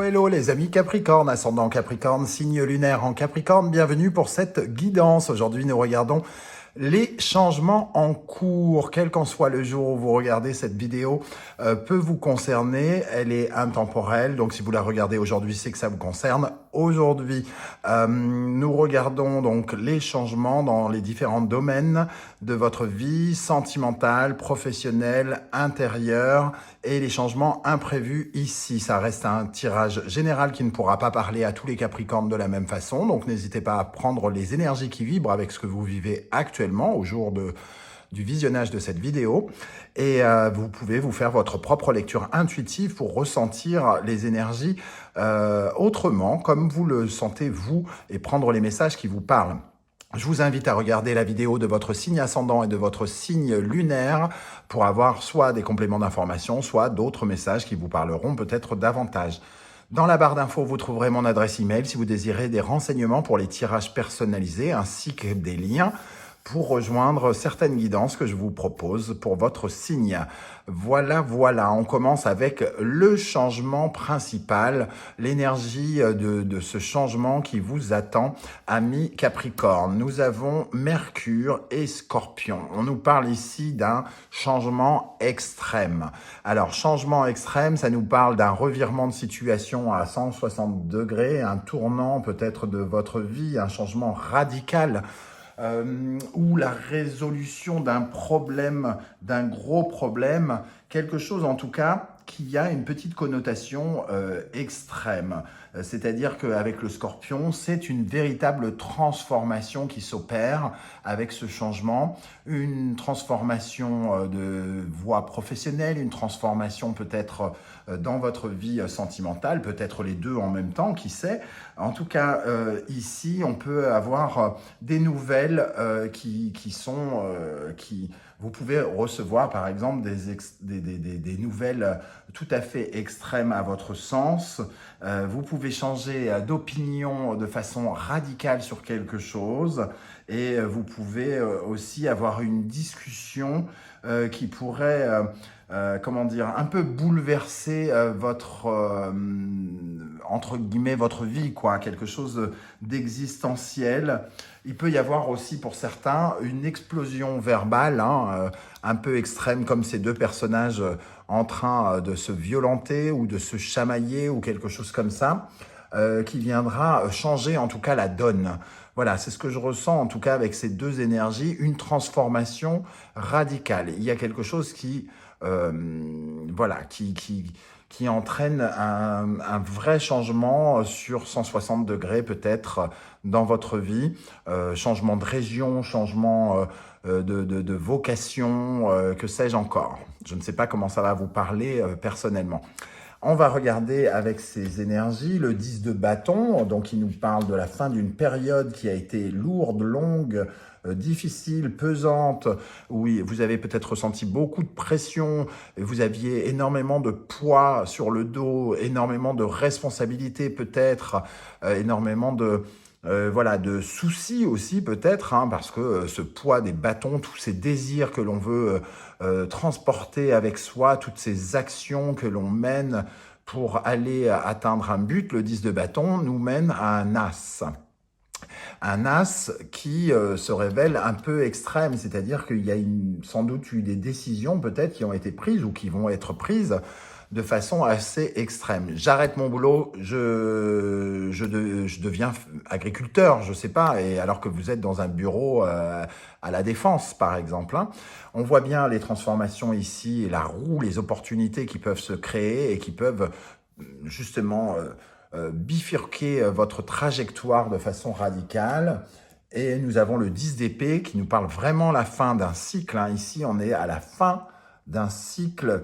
hello les amis Capricorne, ascendant Capricorne, signe lunaire en Capricorne, bienvenue pour cette guidance. Aujourd'hui nous regardons les changements en cours, quel qu'en soit le jour où vous regardez cette vidéo, peut vous concerner. Elle est intemporelle, donc si vous la regardez aujourd'hui, c'est que ça vous concerne. Aujourd'hui, nous regardons donc les changements dans les différents domaines de votre vie sentimentale, professionnelle, intérieure et les changements imprévus ici. Ça reste un tirage général qui ne pourra pas parler à tous les Capricornes de la même façon, donc n'hésitez pas à prendre les énergies qui vibrent avec ce que vous vivez actuellement au jour du visionnage de cette vidéo et vous pouvez vous faire votre propre lecture intuitive pour ressentir les énergies autrement, comme vous le sentez vous, et prendre les messages qui vous parlent. Je vous invite à regarder la vidéo de votre signe ascendant et de votre signe lunaire pour avoir soit des compléments d'information, soit d'autres messages qui vous parleront peut-être davantage. Dans la barre d'infos, vous trouverez mon adresse email si vous désirez des renseignements pour les tirages personnalisés ainsi que des liens pour rejoindre certaines guidances que je vous propose pour votre signe. Voilà, on commence avec le changement principal, l'énergie de ce changement qui vous attend, amis Capricorne. Nous avons Mercure et Scorpion. On nous parle ici d'un changement extrême. Alors, changement extrême, ça nous parle d'un revirement de situation à 160 degrés, un tournant peut-être de votre vie, un changement radical, ou la résolution d'un problème, d'un gros problème, quelque chose en tout cas qui a une petite connotation extrême. C'est-à-dire qu'avec le Scorpion, c'est une véritable transformation qui s'opère avec ce changement, une transformation de voie professionnelle, une transformation peut-être dans votre vie sentimentale, peut-être les deux en même temps, qui sait. En tout cas, ici, on peut avoir des nouvelles vous pouvez recevoir par exemple des nouvelles tout à fait extrêmes à votre sens. Vous pouvez changer d'opinion de façon radicale sur quelque chose et vous pouvez aussi avoir une discussion qui pourrait un peu bouleverser entre guillemets, votre vie, quoi, quelque chose d'existentiel. Il peut y avoir aussi pour certains une explosion verbale, un peu extrême, comme ces deux personnages en train de se violenter ou de se chamailler ou quelque chose comme ça, qui viendra changer en tout cas la donne. Voilà, c'est ce que je ressens en tout cas avec ces deux énergies, une transformation radicale. Il y a quelque chose qui entraîne un vrai changement sur 160 degrés peut-être dans votre vie, changement de région, changement de vocation, que sais-je encore. Je ne sais pas comment ça va vous parler personnellement. On va regarder avec ces énergies le 10 de bâton, donc il nous parle de la fin d'une période qui a été lourde, longue, difficile, pesante, où vous avez peut-être ressenti beaucoup de pression, vous aviez énormément de poids sur le dos, énormément de responsabilités peut-être, énormément de soucis aussi peut-être, parce que ce poids des bâtons, tous ces désirs que l'on veut transporter avec soi, toutes ces actions que l'on mène pour aller atteindre un but, le 10 de bâton nous mène à un as. Un as qui se révèle un peu extrême, c'est-à-dire qu'il y a sans doute eu des décisions peut-être qui ont été prises ou qui vont être prises de façon assez extrême. J'arrête mon boulot, je deviens agriculteur, je sais pas, et alors que vous êtes dans un bureau à la Défense, par exemple. On voit bien les transformations ici, et la roue, les opportunités qui peuvent se créer et qui peuvent justement bifurquer votre trajectoire de façon radicale. Et nous avons le 10 d'épée qui nous parle vraiment la fin d'un cycle. Ici, on est à la fin d'un cycle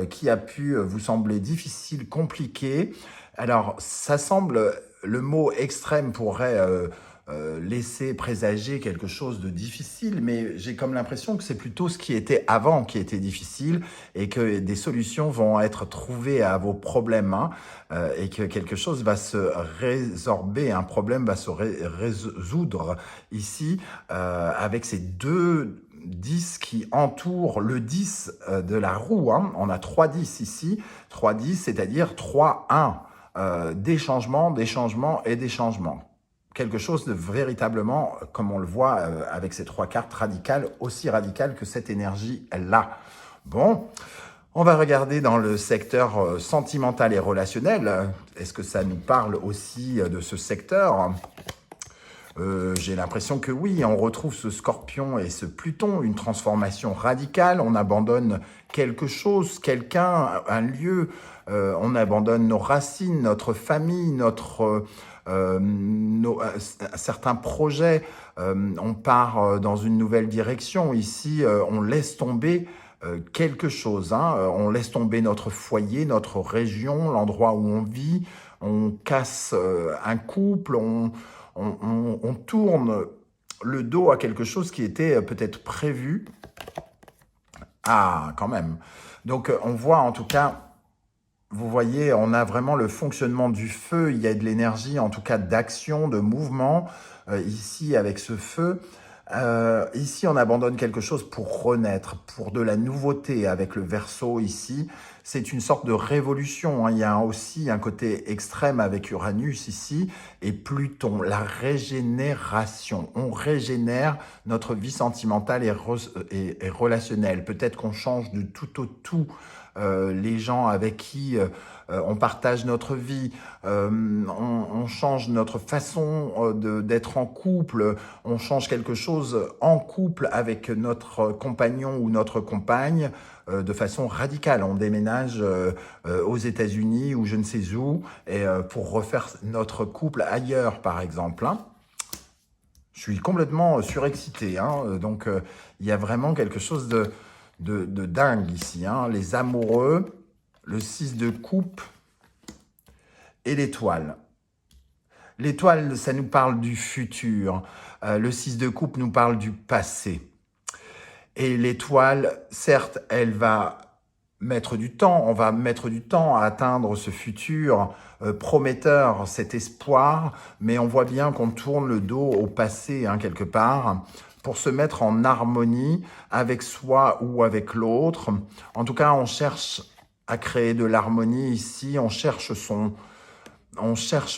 qui a pu vous sembler difficile, compliqué. Alors, ça semble, le mot extrême pourrait laisser présager quelque chose de difficile, mais j'ai comme l'impression que c'est plutôt ce qui était avant qui était difficile et que des solutions vont être trouvées à vos problèmes, et que quelque chose va se résorber, un problème va se résoudre ici avec ces deux 10 qui entourent le 10 de la roue. On a 3 10 ici, 3 10, c'est-à-dire 3 1. des changements et des changements. Quelque chose de véritablement, comme on le voit avec ces 3 cartes radicales, aussi radicales que cette énergie-là. Bon, on va regarder dans le secteur sentimental et relationnel. Est-ce que ça nous parle aussi de ce secteur ? J'ai l'impression que oui, on retrouve ce Scorpion et ce Pluton, une transformation radicale, on abandonne quelque chose, quelqu'un, un lieu, on abandonne nos racines, notre famille, certains projets, on part dans une nouvelle direction. Ici, on laisse tomber quelque chose, hein. On laisse tomber notre foyer, notre région, l'endroit où on vit, on casse un couple, on tourne le dos à quelque chose qui était peut-être prévu. Ah, quand même. Donc, on voit en tout cas, vous voyez, on a vraiment le fonctionnement du feu. Il y a de l'énergie, en tout cas d'action, de mouvement, ici avec ce feu. Ici, on abandonne quelque chose pour renaître, pour de la nouveauté avec le Verseau ici. C'est une sorte de révolution, hein. Il y a aussi un côté extrême avec Uranus ici et Pluton, la régénération. On régénère notre vie sentimentale et relationnelle. Peut-être qu'on change de tout au tout les gens avec qui on partage notre vie, on change notre façon d'être en couple, on change quelque chose en couple avec notre compagnon ou notre compagne de façon radicale. On déménage aux États-Unis ou je ne sais où et, pour refaire notre couple ailleurs, par exemple, hein. Je suis complètement surexcité, hein. Donc il y a vraiment quelque chose de dingue ici, hein. Les amoureux, le 6 de coupe et l'étoile. L'étoile, ça nous parle du futur. Le 6 de coupe nous parle du passé. Et l'étoile, certes, elle va mettre du temps, on va mettre du temps à atteindre ce futur prometteur, cet espoir, mais on voit bien qu'on tourne le dos au passé, hein, quelque part, pour se mettre en harmonie avec soi ou avec l'autre. En tout cas, on cherche à créer de l'harmonie ici, on cherche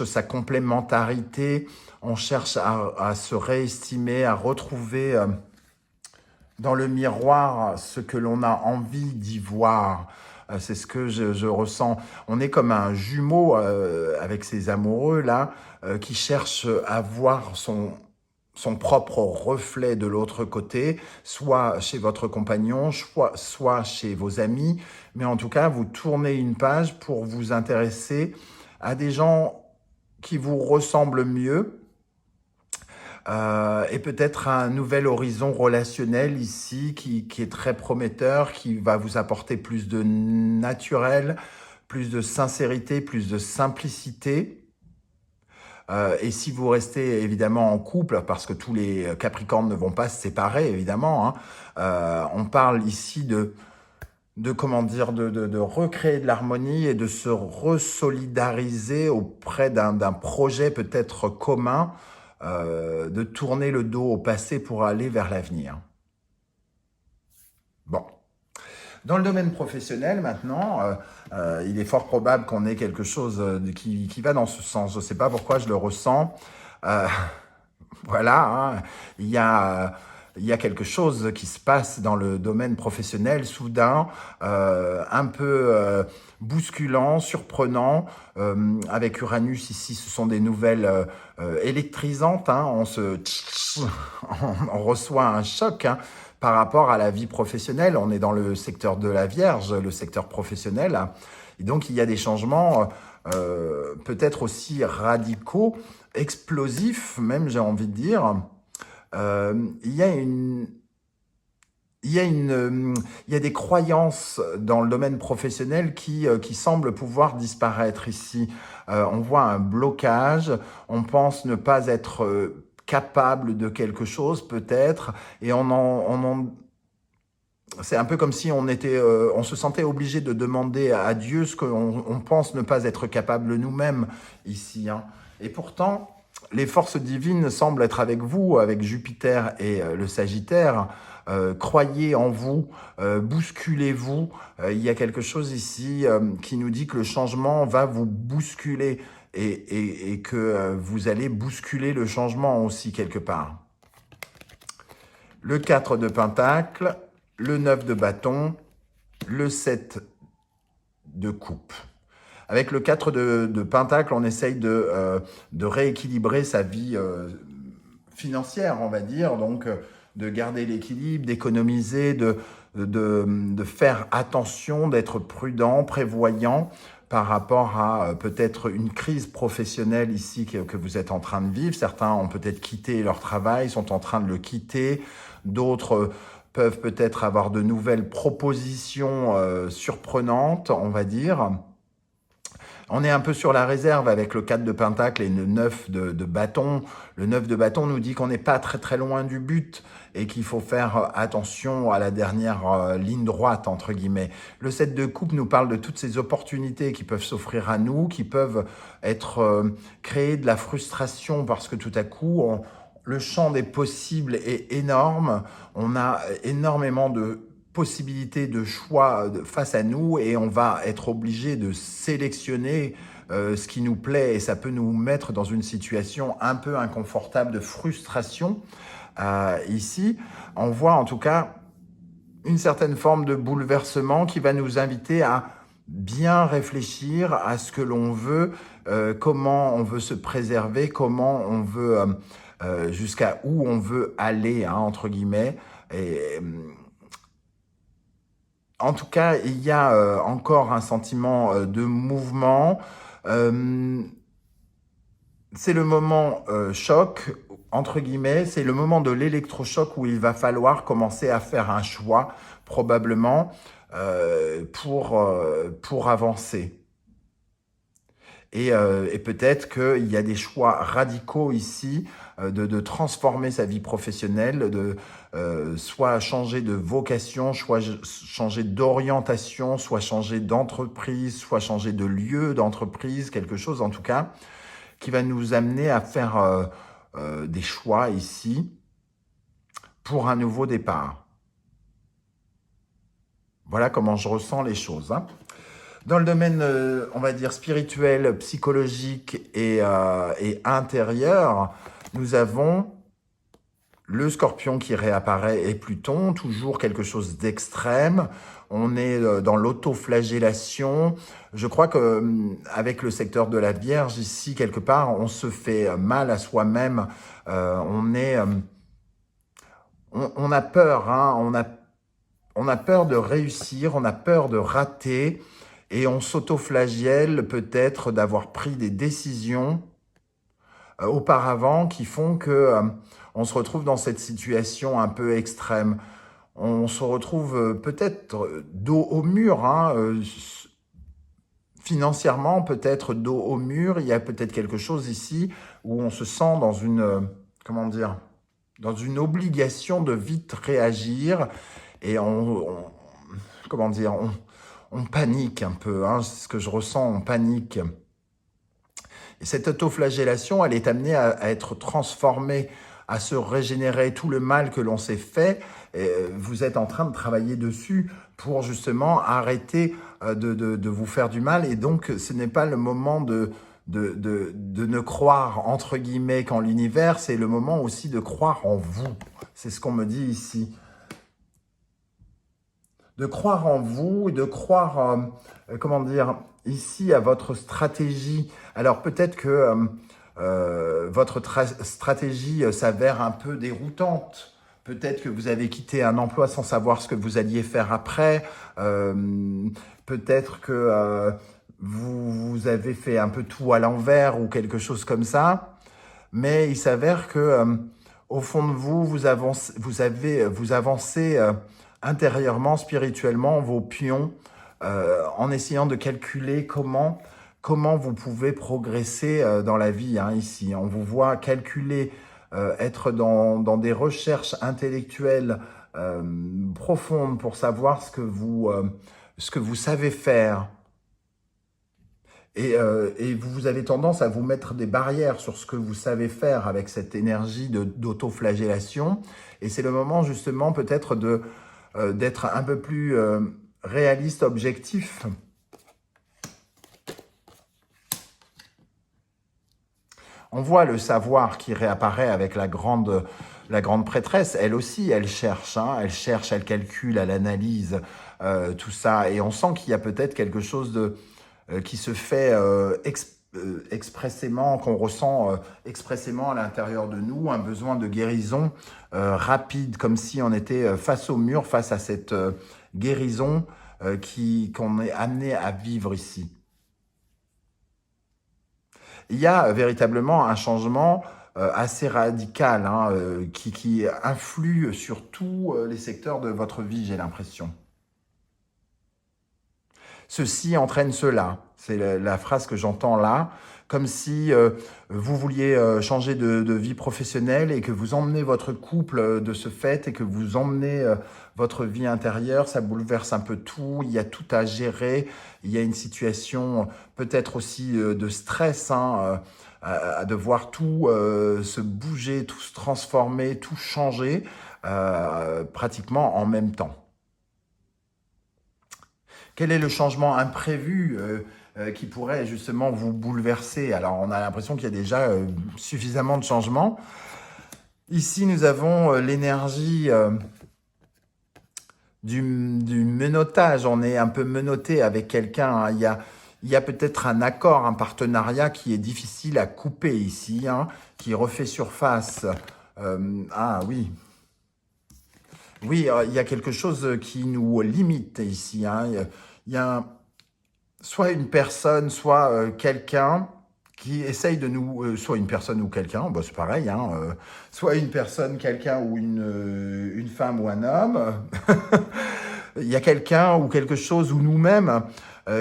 sa complémentarité, on cherche à se réestimer, à retrouver dans le miroir ce que l'on a envie d'y voir. C'est ce que je ressens. On est comme un jumeau avec ces amoureux-là qui cherchent à voir son propre reflet de l'autre côté, soit chez votre compagnon, soit chez vos amis. Mais en tout cas, vous tournez une page pour vous intéresser à des gens qui vous ressemblent mieux, et peut-être un nouvel horizon relationnel ici qui est très prometteur, qui va vous apporter plus de naturel, plus de sincérité, plus de simplicité. Et si vous restez évidemment en couple, parce que tous les Capricornes ne vont pas se séparer évidemment, hein, on parle ici de recréer de l'harmonie et de se resolidariser auprès d'un projet peut-être commun, de tourner le dos au passé pour aller vers l'avenir. Bon. Dans le domaine professionnel, maintenant, il est fort probable qu'on ait quelque chose qui va dans ce sens. Je ne sais pas pourquoi je le ressens. Voilà, hein. Il y a quelque chose qui se passe dans le domaine professionnel, soudain, un peu bousculant, surprenant. Avec Uranus ici, ce sont des nouvelles électrisantes, hein. On reçoit un choc, hein, par rapport à la vie professionnelle. On est dans le secteur de la Vierge, le secteur professionnel. Et donc, il y a des changements peut-être aussi radicaux, explosifs même, j'ai envie de dire. Il y a des croyances dans le domaine professionnel qui semblent pouvoir disparaître ici. On voit un blocage, on pense ne pas être capable de quelque chose peut-être, et c'est un peu comme si on se sentait obligé de demander à Dieu ce qu'on pense ne pas être capable nous-mêmes ici, hein. Et pourtant, les forces divines semblent être avec vous, avec Jupiter et le Sagittaire. croyez en vous, bousculez-vous. Il y a quelque chose ici qui nous dit que le changement va vous bousculer et que vous allez bousculer le changement aussi quelque part. Le 4 de Pentacle, le 9 de bâton, le 7 de coupe. Avec le 4 de Pentacle, on essaye de rééquilibrer sa vie financière, on va dire, donc de garder l'équilibre, d'économiser, de faire attention, d'être prudent, prévoyant par rapport à peut-être une crise professionnelle ici que vous êtes en train de vivre. Certains ont peut-être quitté leur travail, sont en train de le quitter, d'autres peuvent peut-être avoir de nouvelles propositions surprenantes, on va dire. On est un peu sur la réserve avec le 4 de Pentacle et le 9 de bâton. Le 9 de bâton nous dit qu'on n'est pas très loin du but et qu'il faut faire attention à la dernière ligne droite, entre guillemets. Le 7 de coupe nous parle de toutes ces opportunités qui peuvent s'offrir à nous, qui peuvent être créer de la frustration parce que tout à coup, le champ des possibles est énorme. On a énormément de possibilités de choix face à nous et on va être obligé de sélectionner ce qui nous plaît et ça peut nous mettre dans une situation un peu inconfortable de frustration. Ici, on voit en tout cas une certaine forme de bouleversement qui va nous inviter à bien réfléchir à ce que l'on veut, comment on veut se préserver, comment on veut, jusqu'à où on veut aller, hein, entre guillemets. Et, en tout cas, il y a encore un sentiment de mouvement. C'est le moment choc, entre guillemets, c'est le moment de l'électrochoc où il va falloir commencer à faire un choix, probablement, pour avancer. Et peut-être qu'il y a des choix radicaux ici, de transformer sa vie professionnelle, de soit changer de vocation, soit changer d'orientation, soit changer d'entreprise, soit changer de lieu d'entreprise, quelque chose en tout cas, qui va nous amener à faire des choix ici pour un nouveau départ. Voilà comment je ressens les choses, hein. Dans le domaine, on va dire, spirituel, psychologique et intérieur, nous avons le Scorpion qui réapparaît et Pluton, toujours quelque chose d'extrême. On est dans l'autoflagellation. Je crois qu'avec le secteur de la Vierge, ici, quelque part, on se fait mal à soi-même. On a peur, hein, on a peur de réussir, on a peur de rater. Et on s'autoflagelle peut-être d'avoir pris des décisions auparavant qui font que on se retrouve dans cette situation un peu extrême. On se retrouve peut-être dos au mur, hein, financièrement peut-être dos au mur. Il y a peut-être quelque chose ici où on se sent dans une, comment dire, dans une obligation de vite réagir et comment dire, on panique un peu, hein, c'est ce que je ressens, on panique. Et cette autoflagellation, elle est amenée à être transformée, à se régénérer tout le mal que l'on s'est fait. Et vous êtes en train de travailler dessus pour justement arrêter de vous faire du mal. Et donc, ce n'est pas le moment de ne croire, entre guillemets, qu'en l'univers, c'est le moment aussi de croire en vous. C'est ce qu'on me dit ici. De croire en vous et de croire, comment dire, ici à votre stratégie. Alors peut-être que votre stratégie s'avère un peu déroutante. Peut-être que vous avez quitté un emploi sans savoir ce que vous alliez faire après. Peut-être que vous avez fait un peu tout à l'envers ou quelque chose comme ça. Mais il s'avère que au fond de vous, vous avancez intérieurement, spirituellement, vos pions, en essayant de calculer comment vous pouvez progresser dans la vie, hein, ici. On vous voit calculer, être dans des recherches intellectuelles profondes pour savoir ce que vous savez faire. Et vous avez tendance à vous mettre des barrières sur ce que vous savez faire avec cette énergie d'autoflagellation. Et c'est le moment justement peut-être d'être un peu plus réaliste, objectif. On voit le savoir qui réapparaît avec la grande prêtresse. Elle aussi, elle cherche, hein, elle calcule, elle analyse tout ça. Et on sent qu'il y a peut-être quelque chose qui se fait expressément, qu'on ressent expressément à l'intérieur de nous, un besoin de guérison rapide, comme si on était face au mur, face à cette guérison qu'on est amené à vivre ici. Il y a véritablement un changement assez radical hein, qui influe sur tous les secteurs de votre vie, j'ai l'impression. Ceci entraîne cela. C'est la phrase que j'entends là, comme si vous vouliez changer de vie professionnelle et que vous emmenez votre couple de ce fait et que vous emmenez votre vie intérieure. Ça bouleverse un peu tout, il y a tout à gérer. Il y a une situation peut-être aussi de stress, hein, de voir tout se bouger, tout se transformer, tout changer pratiquement en même temps. Quel est le changement imprévu qui pourrait justement vous bouleverser? Alors, on a l'impression qu'il y a déjà suffisamment de changements. Ici, nous avons l'énergie du menottage. On est un peu menotté avec quelqu'un. Hein. Il y a peut-être un accord, un partenariat qui est difficile à couper ici, hein, qui refait surface. Ah oui. Oui, il y a quelque chose qui nous limite ici. Hein. Il y a soit une personne, soit quelqu'un qui essaye de nous... soit une personne ou quelqu'un, bah, c'est pareil. Hein, soit une personne, quelqu'un ou une femme ou un homme. Il y a quelqu'un ou quelque chose ou nous-mêmes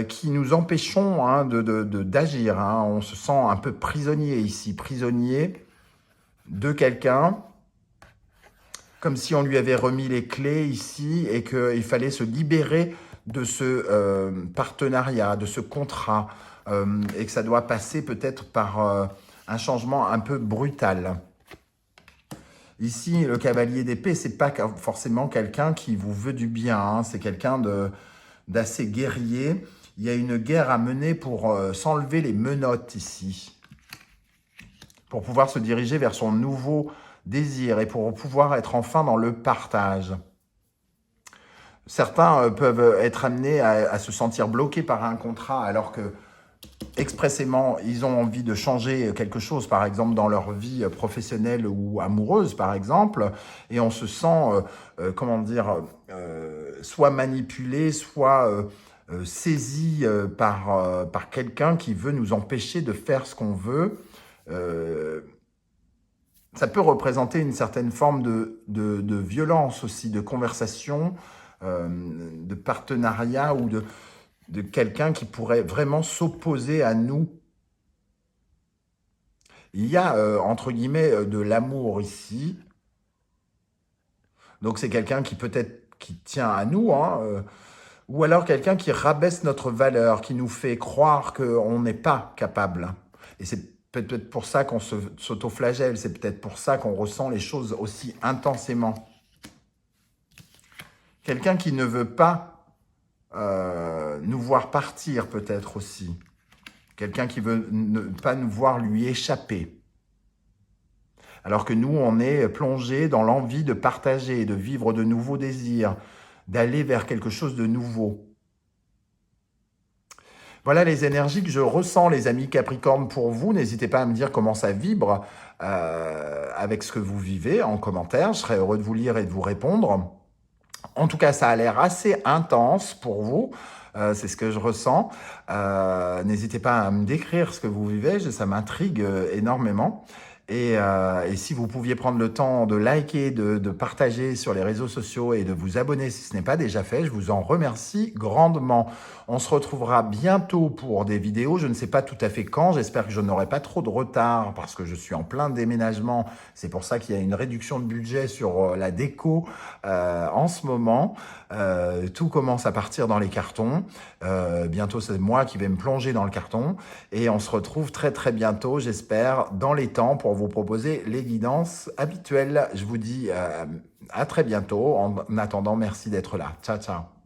qui nous empêchons hein, d'agir. Hein. On se sent un peu prisonnier ici, prisonnier de quelqu'un. Comme si on lui avait remis les clés ici et qu'il fallait se libérer de ce partenariat, de ce contrat, et que ça doit passer peut-être par un changement un peu brutal. Ici, le cavalier d'épée, c'est pas forcément quelqu'un qui vous veut du bien, hein, c'est quelqu'un d'assez guerrier. Il y a une guerre à mener pour s'enlever les menottes ici, pour pouvoir se diriger vers son nouveau désir et pour pouvoir être enfin dans le partage. Certains peuvent être amenés à se sentir bloqués par un contrat alors que expressément ils ont envie de changer quelque chose, par exemple dans leur vie professionnelle ou amoureuse par exemple, et on se sent, comment dire, soit manipulé, soit saisi par quelqu'un qui veut nous empêcher de faire ce qu'on veut. Ça peut représenter une certaine forme de violence aussi, de conversation, de partenariat ou de quelqu'un qui pourrait vraiment s'opposer à nous. Il y a, entre guillemets, de l'amour ici. Donc c'est quelqu'un qui peut-être qui tient à nous, hein, ou alors quelqu'un qui rabaisse notre valeur, qui nous fait croire qu'on n'est pas capable. Et c'est peut-être pour ça qu'on s'autoflagelle, c'est peut-être pour ça qu'on ressent les choses aussi intensément. Quelqu'un qui ne veut pas nous voir partir peut-être aussi. Quelqu'un qui veut ne pas nous voir lui échapper. Alors que nous, on est plongé dans l'envie de partager, de vivre de nouveaux désirs, d'aller vers quelque chose de nouveau. Voilà les énergies que je ressens, les amis Capricorne, pour vous. N'hésitez pas à me dire comment ça vibre avec ce que vous vivez en commentaire. Je serais heureux de vous lire et de vous répondre. En tout cas, ça a l'air assez intense pour vous. C'est ce que je ressens. N'hésitez pas à me décrire ce que vous vivez. Ça m'intrigue énormément. Et si vous pouviez prendre le temps de liker, de partager sur les réseaux sociaux et de vous abonner si ce n'est pas déjà fait, je vous en remercie grandement. On se retrouvera bientôt pour des vidéos, je ne sais pas tout à fait quand, j'espère que je n'aurai pas trop de retard parce que je suis en plein déménagement. C'est pour ça qu'il y a une réduction de budget sur la déco en ce moment. Tout commence à partir dans les cartons. Bientôt, c'est moi qui vais me plonger dans le carton. Et on se retrouve très très bientôt, j'espère, dans les temps pour vous proposer les guidances habituelles. Je vous dis à très bientôt. En attendant, merci d'être là. Ciao, ciao.